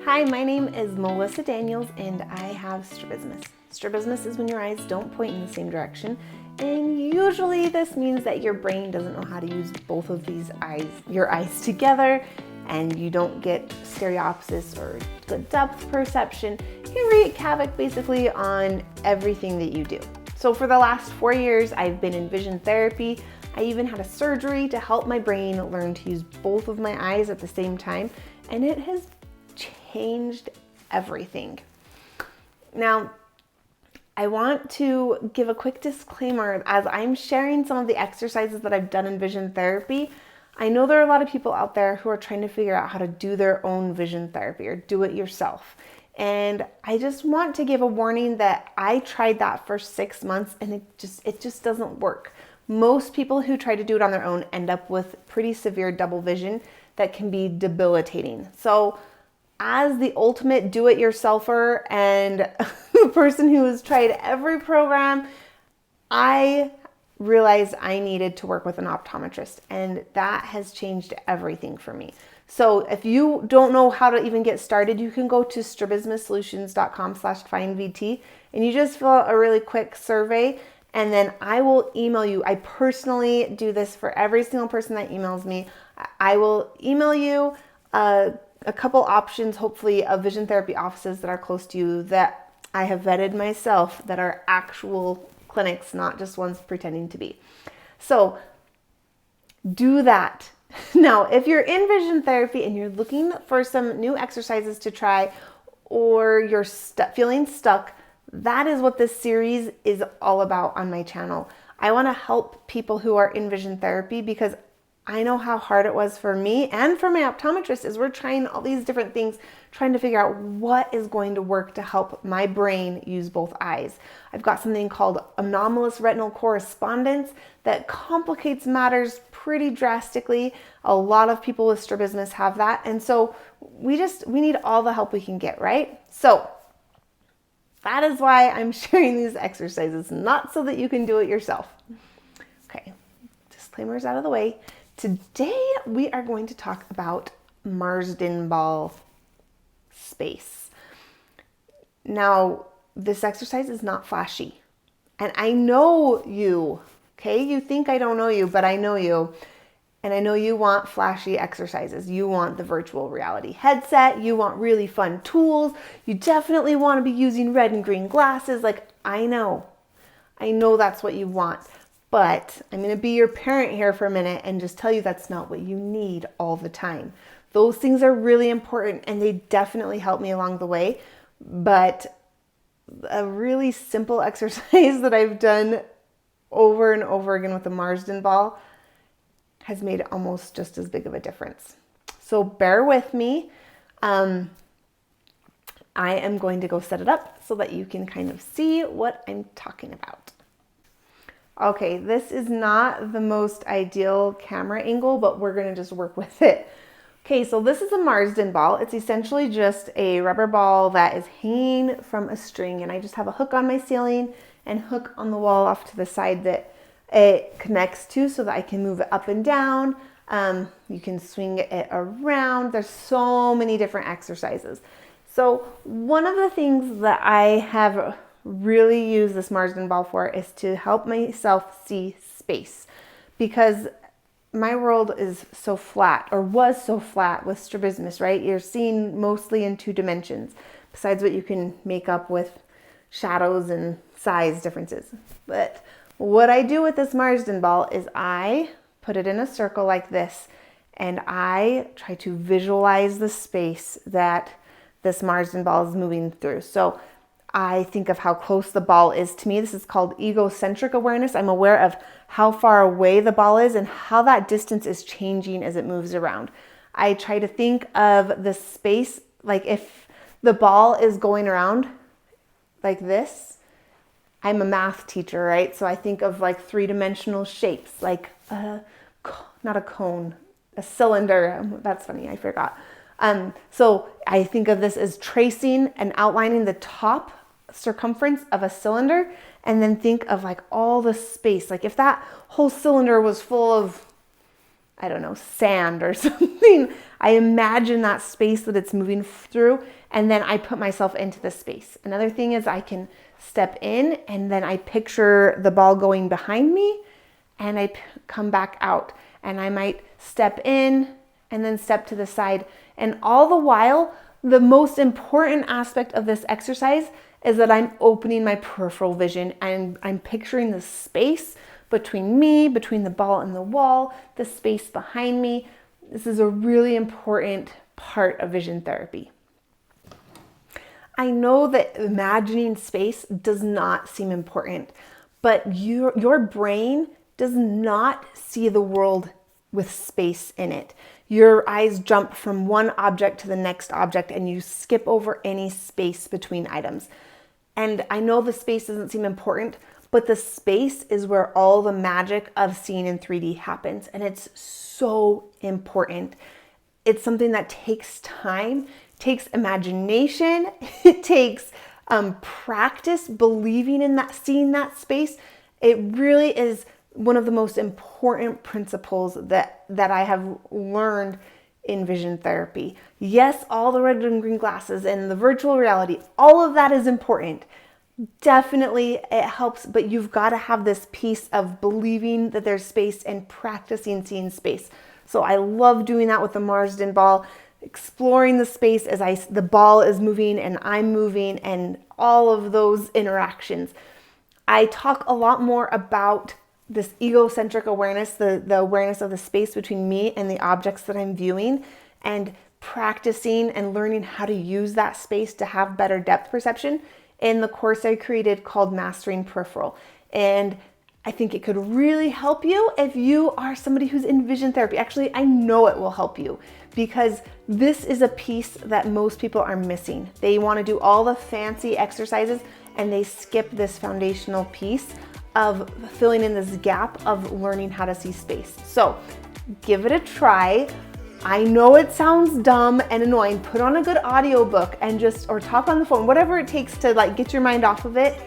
Hi, my name is Melissa Daniels and I have strabismus. Strabismus is when your eyes don't point in the same direction, and usually this means that your brain doesn't know how to use both of your eyes together, and you don't get stereopsis or good depth perception. It can wreak havoc basically on everything that you do. So for the last 4 years, I've been in vision therapy. I even had a surgery to help my brain learn to use both of my eyes at the same time, and it has changed everything. Now, I want to give a quick disclaimer as I'm sharing some of the exercises that I've done in vision therapy. I know there are a lot of people out there who are trying to figure out how to do their own vision therapy or do it yourself. And I just want to give a warning that I tried that for 6 months and it just doesn't work. Most people who try to do it on their own end up with pretty severe double vision that can be debilitating. So as the ultimate do-it-yourselfer and the person who has tried every program, I realized I needed to work with an optometrist, and that has changed everything for me. So if you don't know how to even get started, you can go to strabismussolutions.com/findvt and you just fill out a really quick survey, and then I will email you. I personally do this for every single person that emails me. I will email you a couple options, hopefully, of vision therapy offices that are close to you that I have vetted myself, that are actual clinics, not just ones pretending to be. So do that. Now, if you're in vision therapy and you're looking for some new exercises to try, or you're feeling stuck, that is what this series is all about on my channel. I want to help people who are in vision therapy because I know how hard it was for me and for my optometrist as we're trying all these different things, trying to figure out what is going to work to help my brain use both eyes. I've got something called anomalous retinal correspondence that complicates matters pretty drastically. A lot of people with strabismus have that. And so we need all the help we can get, right? So that is why I'm sharing these exercises, not so that you can do it yourself. Okay, disclaimers out of the way. Today, we are going to talk about Marsden ball space. Now, this exercise is not flashy. And I know you, okay? You think I don't know you, but I know you. And I know you want flashy exercises. You want the virtual reality headset. You want really fun tools. You definitely want to be using red and green glasses. Like, I know that's what you want. But I'm going to be your parent here for a minute and just tell you that's not what you need all the time. Those things are really important and they definitely help me along the way. But a really simple exercise that I've done over and over again with the Marsden ball has made almost just as big of a difference. So bear with me. I am going to go set it up so that you can kind of see what I'm talking about. Okay, this is not the most ideal camera angle, but we're gonna just work with it. Okay, so this is a Marsden ball. It's essentially just a rubber ball that is hanging from a string, and I just have a hook on my ceiling and hook on the wall off to the side that it connects to so that I can move it up and down. You can swing it around. There's so many different exercises. So one of the things that I have really use this Marsden ball for is to help myself see space, because my world is so flat, or was so flat with strabismus, right? You're seeing mostly in 2 dimensions, besides what you can make up with shadows and size differences. But what I do with this Marsden ball is I put it in a circle like this, and I try to visualize the space that this Marsden ball is moving through. So I think of how close the ball is to me. This is called egocentric awareness. I'm aware of how far away the ball is and how that distance is changing as it moves around. I try to think of the space, like if the ball is going around like this. I'm a math teacher, right? So I think of like 3-dimensional shapes, like not a cone, a cylinder. That's funny, I forgot. So I think of this as tracing and outlining the top circumference of a cylinder, and then think of like all the space. Like if that whole cylinder was full of, I don't know, sand or something, I imagine that space that it's moving through, and then I put myself into the space. Another thing is I can step in and then I picture the ball going behind me and I come back out, and I might step in and then step to the side. And all the while, the most important aspect of this exercise is that I'm opening my peripheral vision and I'm picturing the space between me, between the ball and the wall, the space behind me. This is a really important part of vision therapy. I know that imagining space does not seem important, but your brain does not see the world with space in it. Your eyes jump from one object to the next object and you skip over any space between items. And I know the space doesn't seem important, but the space is where all the magic of seeing in 3D happens. And it's so important. It's something that takes time, takes imagination, it takes practice believing in that, seeing that space. It really is one of the most important principles that I have learned in vision therapy. Yes, all the red and green glasses and the virtual reality, all of that is important. Definitely it helps, but you've got to have this piece of believing that there's space and practicing seeing space. So I love doing that with the Marsden ball, exploring the space as the ball is moving and I'm moving, and all of those interactions. I talk a lot more about this egocentric awareness, the awareness of the space between me and the objects that I'm viewing, and practicing and learning how to use that space to have better depth perception in the course I created called Mastering Peripheral. And I think it could really help you if you are somebody who's in vision therapy. Actually, I know it will help you because this is a piece that most people are missing. They want to do all the fancy exercises and they skip this foundational piece of filling in this gap of learning how to see space. So give it a try. I know it sounds dumb and annoying. Put on a good audiobook and or talk on the phone, whatever it takes to get your mind off of it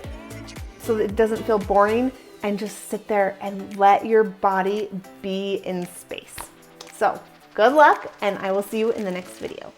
so that it doesn't feel boring, and just sit there and let your body be in space. So good luck, and I will see you in the next video.